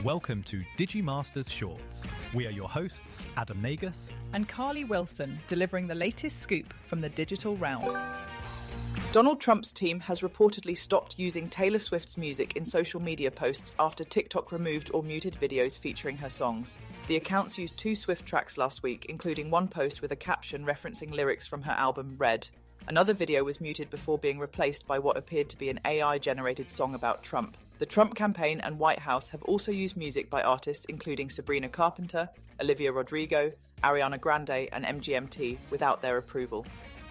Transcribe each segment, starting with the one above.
Welcome to Digimasters Shorts. We are your hosts, Adam Nagus and Carly Wilson, delivering the latest scoop from the digital realm. Donald Trump's team has reportedly stopped using Taylor Swift's music in social media posts after TikTok removed or muted videos featuring her songs. The accounts used 2 Swift tracks last week, including one post with a caption referencing lyrics from her album Red. Another video was muted before being replaced by what appeared to be an AI-generated song about Trump. The Trump campaign and White House have also used music by artists including Sabrina Carpenter, Olivia Rodrigo, Ariana Grande, and MGMT without their approval.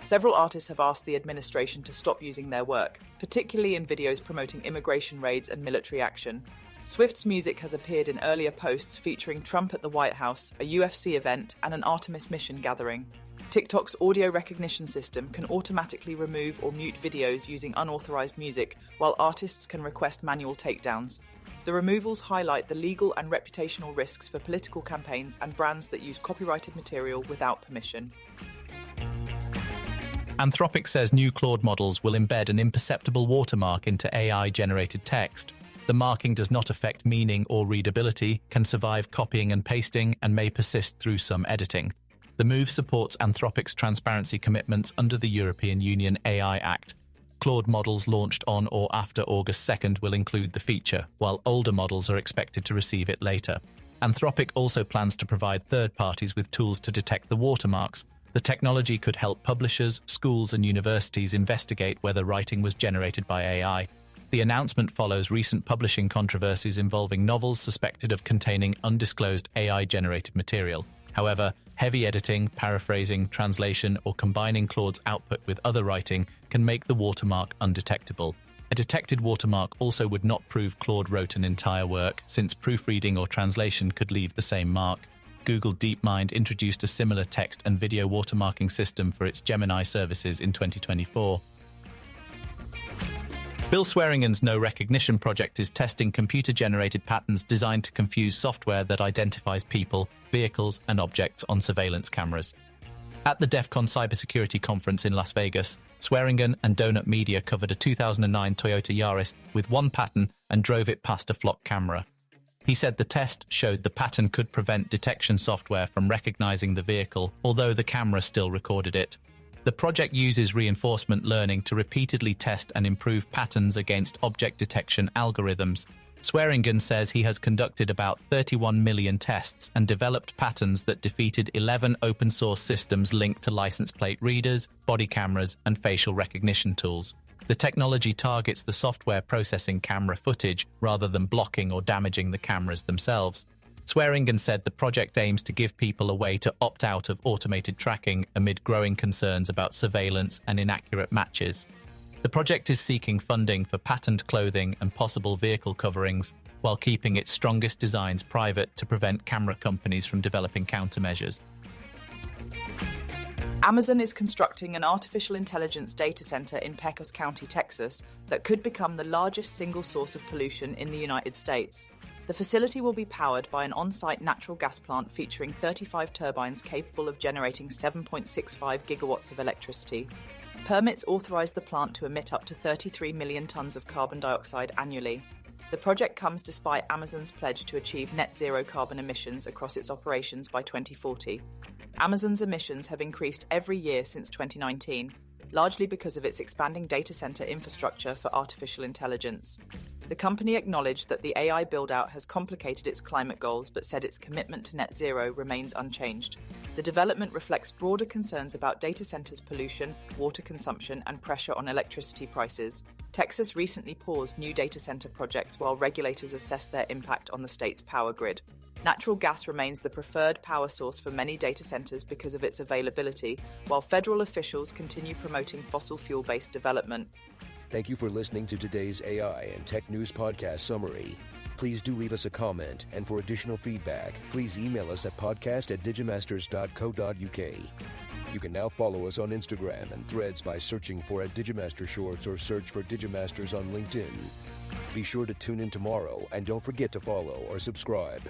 Several artists have asked the administration to stop using their work, particularly in videos promoting immigration raids and military action. Swift's music has appeared in earlier posts featuring Trump at the White House, a UFC event, and an Artemis mission gathering. TikTok's audio recognition system can automatically remove or mute videos using unauthorized music, while artists can request manual takedowns. The removals highlight the legal and reputational risks for political campaigns and brands that use copyrighted material without permission. Anthropic says new Claude models will embed an imperceptible watermark into AI-generated text. The marking does not affect meaning or readability, can survive copying and pasting, and may persist through some editing. The move supports Anthropic's transparency commitments under the European Union AI Act. Claude models launched on or after August 2nd will include the feature, while older models are expected to receive it later. Anthropic also plans to provide third parties with tools to detect the watermarks. The technology could help publishers, schools, and universities investigate whether writing was generated by AI. The announcement follows recent publishing controversies involving novels suspected of containing undisclosed AI-generated material. However, heavy editing, paraphrasing, translation, or combining Claude's output with other writing can make the watermark undetectable. A detected watermark also would not prove Claude wrote an entire work, since proofreading or translation could leave the same mark. Google DeepMind introduced a similar text and video watermarking system for its Gemini services in 2024. Bill Swearingen's No Recognition project is testing computer-generated patterns designed to confuse software that identifies people, vehicles, and objects on surveillance cameras. At the DEF CON cybersecurity conference in Las Vegas, Swearingen and Donut Media covered a 2009 Toyota Yaris with one pattern and drove it past a flock camera. He said the test showed the pattern could prevent detection software from recognizing the vehicle, although the camera still recorded it. The project uses reinforcement learning to repeatedly test and improve patterns against object detection algorithms. Swearingen says he has conducted about 31 million tests and developed patterns that defeated 11 open-source systems linked to license plate readers, body cameras, and facial recognition tools. The technology targets the software processing camera footage rather than blocking or damaging the cameras themselves. Swearingen said the project aims to give people a way to opt out of automated tracking amid growing concerns about surveillance and inaccurate matches. The project is seeking funding for patterned clothing and possible vehicle coverings, while keeping its strongest designs private to prevent camera companies from developing countermeasures. Amazon is constructing an artificial intelligence data center in Pecos County, Texas, that could become the largest single source of pollution in the United States. The facility will be powered by an on-site natural gas plant featuring 35 turbines capable of generating 7.65 gigawatts of electricity. Permits authorize the plant to emit up to 33 million tons of carbon dioxide annually. The project comes despite Amazon's pledge to achieve net zero carbon emissions across its operations by 2040. Amazon's emissions have increased every year since 2019, largely because of its expanding data center infrastructure for artificial intelligence. The company acknowledged that the AI build-out has complicated its climate goals but said its commitment to net zero remains unchanged. The development reflects broader concerns about data centers' pollution, water consumption, and pressure on electricity prices. Texas recently paused new data center projects while regulators assess their impact on the state's power grid. Natural gas remains the preferred power source for many data centers because of its availability, while federal officials continue promoting fossil fuel-based development. Thank you for listening to today's AI and Tech News Podcast Summary. Please do leave us a comment, and for additional feedback, please email us at podcast@digimasters.co.uk. You can now follow us on Instagram and Threads by searching for @DigimasterShorts or search for Digimasters on LinkedIn. Be sure to tune in tomorrow, and don't forget to follow or subscribe.